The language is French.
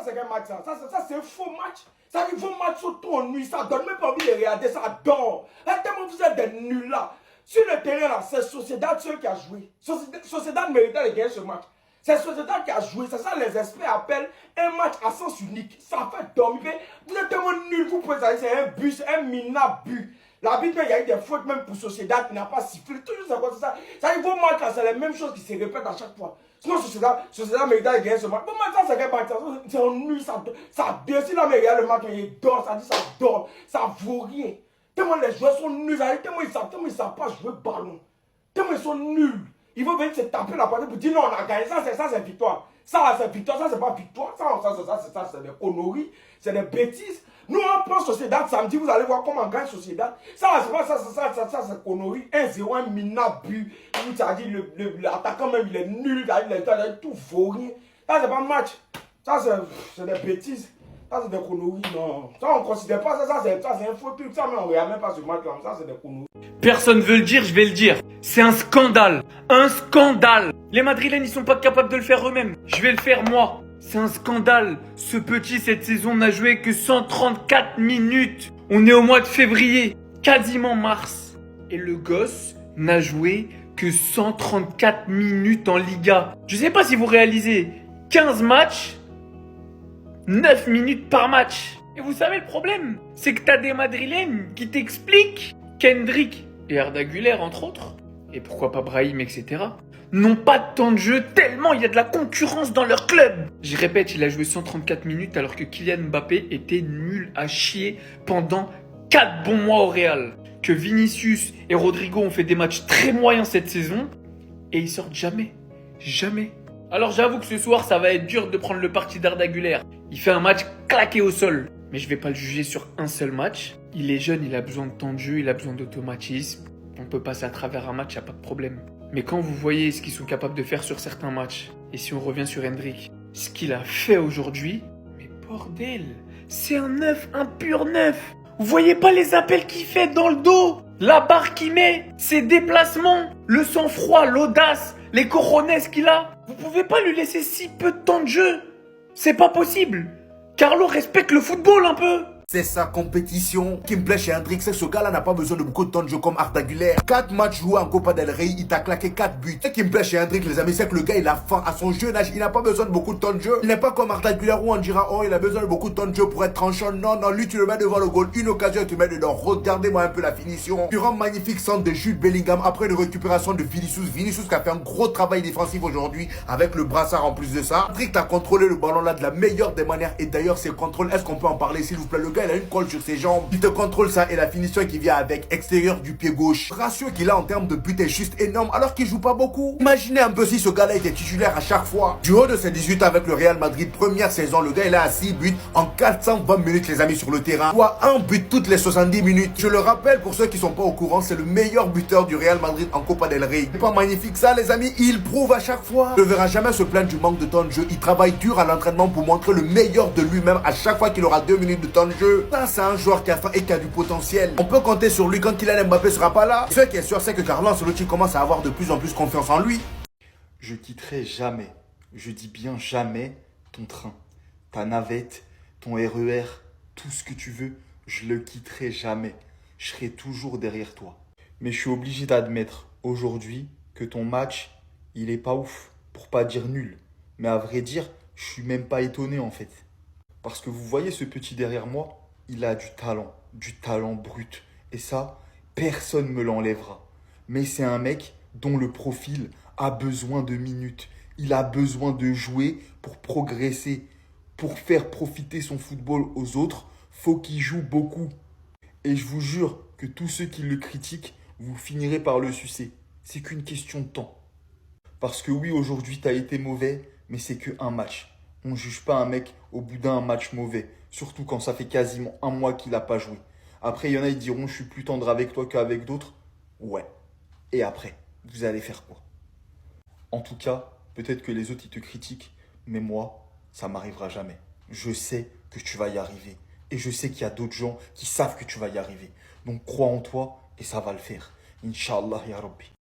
c'est quel match ça? Ça c'est un faux match. Ça dit vos matchs sont trop nuls, ça donne même pas envie de regarder, ça dort. Tellement vous êtes des nuls là. Sur le terrain là, c'est Sociedad seul qui a joué. Sociedad méritait de gagner ce match. C'est Sociedad qui a joué. C'est ça les experts appellent un match à sens unique. Ça fait dormir. Vous êtes tellement nuls, vous pouvez dire c'est un but, c'est un minable but. L'arbitre, il y a eu des fautes même pour Sociedad qui n'a pas sifflé. Toujours c'est quoi, c'est ça. Ça dit vos matchs là, c'est les mêmes choses qui se répètent à chaque fois. Sinon, Sociedad méritait de gagner ce match. Vos matchs là, c'est quel match? C'est un nul, ça dort. Si là, mais regarde le match, il dort, ça dit ça dort. Ça vaut rien. Tellement les joueurs sont nuls, tellement ils savent pas jouer ballon. Tellement ils sont nuls. Ils vont venir se taper la partie pour dire non, on a gagné. Ça, c'est victoire. Ça, c'est victoire. Ça, c'est pas victoire. Ça, c'est des conneries. C'est des bêtises. Nous, on prend Sociedad samedi. Vous allez voir comment on gagne Sociedad. Ça, c'est pas ça, c'est conneries. 1-0, un minable but. Vous avez dit, l'attaquant même, il est nul. Il a tout vaut rien. Ça, c'est pas un match. Ça, c'est des bêtises. Ça, c'est des conneries, non. Ça, on ne considère pas ça. C'est un faux truc. Ça, mais on ne regarde même pas ce match-là. Ça, c'est des conneries. Personne veut le dire, je vais le dire. C'est un scandale. Un scandale. Les Madrilènes, ils sont pas capables de le faire eux-mêmes. Je vais le faire moi. C'est un scandale. Ce petit, cette saison, n'a joué que 134 minutes. On est au mois de février, quasiment mars. Et le gosse n'a joué que 134 minutes en Liga. Je sais pas si vous réalisez. 15 matchs, 9 minutes par match. Et vous savez le problème, c'est que t'as des Madrilènes qui t'expliquent qu'Hendrick et Arda Güler, entre autres, et pourquoi pas Brahim, etc., n'ont pas de temps de jeu tellement il y a de la concurrence dans leur club. Je répète, il a joué 134 minutes alors que Kylian Mbappé était nul à chier pendant 4 bons mois au Real. Que Vinicius et Rodrigo ont fait des matchs très moyens cette saison et ils sortent jamais. Jamais. Alors j'avoue que ce soir, ça va être dur de prendre le parti d'Arda Güler. Il fait un match claqué au sol. Mais je vais pas le juger sur un seul match. Il est jeune, il a besoin de temps de jeu, il a besoin d'automatisme. On peut passer à travers un match, y a pas de problème. Mais quand vous voyez ce qu'ils sont capables de faire sur certains matchs, et si on revient sur Hendrick, ce qu'il a fait aujourd'hui, mais bordel, c'est un neuf, un pur neuf. Vous voyez pas les appels qu'il fait dans le dos, la barre qu'il met, ses déplacements, le sang-froid, l'audace, les cojones qu'il a. Vous pouvez pas lui laisser si peu de temps de jeu. C'est pas possible. Carlo respecte le football un peu. C'est sa compétition qui me plaît chez Hendrick, c'est que ce gars-là n'a pas besoin de beaucoup de temps de jeu comme Arda Güler. 4 matchs joués en Copa del Rey, il t'a claqué 4 buts. Ce qui me plaît chez Hendrick, les amis, c'est que le gars, il a faim à son jeune âge. Il n'a pas besoin de beaucoup de temps de jeu. Il n'est pas comme Arda Güler où on dira, oh, il a besoin de beaucoup de temps de jeu pour être tranchant. Non, lui, tu le mets devant le goal. Une occasion, tu le mets dedans. Regardez-moi un peu la finition. Sur un magnifique centre de Jude Bellingham après une récupération de Vinicius. Vinicius qui a fait un gros travail défensif aujourd'hui avec le brassard en plus de ça. Hendrick a contrôlé le ballon là de la meilleure des manières. Et d'ailleurs, ses contrôles, est-ce qu'on peut en parler, s'il vous plaît? Le gars, il a une colle sur ses jambes. Il te contrôle ça et la finition qui vient avec extérieur du pied gauche. Le ratio qu'il a en termes de but est juste énorme alors qu'il joue pas beaucoup. Imaginez un peu si ce gars-là était titulaire à chaque fois. Du haut de ses 18 avec le Real Madrid, première saison, le gars il a à 6 buts en 420 minutes les amis sur le terrain. Soit un but toutes les 70 minutes. Je le rappelle pour ceux qui sont pas au courant, c'est le meilleur buteur du Real Madrid en Copa del Rey. C'est pas magnifique ça les amis? Il prouve à chaque fois. Il ne verra jamais se plaindre du manque de temps de jeu. Il travaille dur à l'entraînement pour montrer le meilleur de lui-même à chaque fois qu'il aura 2 minutes de temps de jeu. Ça c'est un joueur qui a faim et qui a du potentiel. On peut compter sur lui quand Kylian Mbappé sera pas là. Ce qui est sûr, c'est que Carlo Ancelotti commence à avoir de plus en plus confiance en lui. Je quitterai jamais, je dis bien jamais, ton train, ta navette, ton RER, tout ce que tu veux, je le quitterai jamais. Je serai toujours derrière toi. Mais je suis obligé d'admettre aujourd'hui que ton match, il est pas ouf, pour pas dire nul. Mais à vrai dire, je suis même pas étonné en fait. Parce que vous voyez ce petit derrière moi, il a du talent brut. Et ça, personne ne me l'enlèvera. Mais c'est un mec dont le profil a besoin de minutes. Il a besoin de jouer pour progresser. Pour faire profiter son football aux autres, faut qu'il joue beaucoup. Et je vous jure que tous ceux qui le critiquent, vous finirez par le sucer. C'est qu'une question de temps. Parce que oui, aujourd'hui, tu as été mauvais, mais c'est qu'un match. On ne juge pas un mec au bout d'un match mauvais. Surtout quand ça fait quasiment un mois qu'il n'a pas joué. Après, il y en a, ils diront, je suis plus tendre avec toi qu'avec d'autres. Ouais. Et après, vous allez faire quoi? En tout cas, peut-être que les autres, ils te critiquent. Mais moi, ça m'arrivera jamais. Je sais que tu vas y arriver. Et je sais qu'il y a d'autres gens qui savent que tu vas y arriver. Donc, crois en toi et ça va le faire. Inch'Allah, ya Rabbi.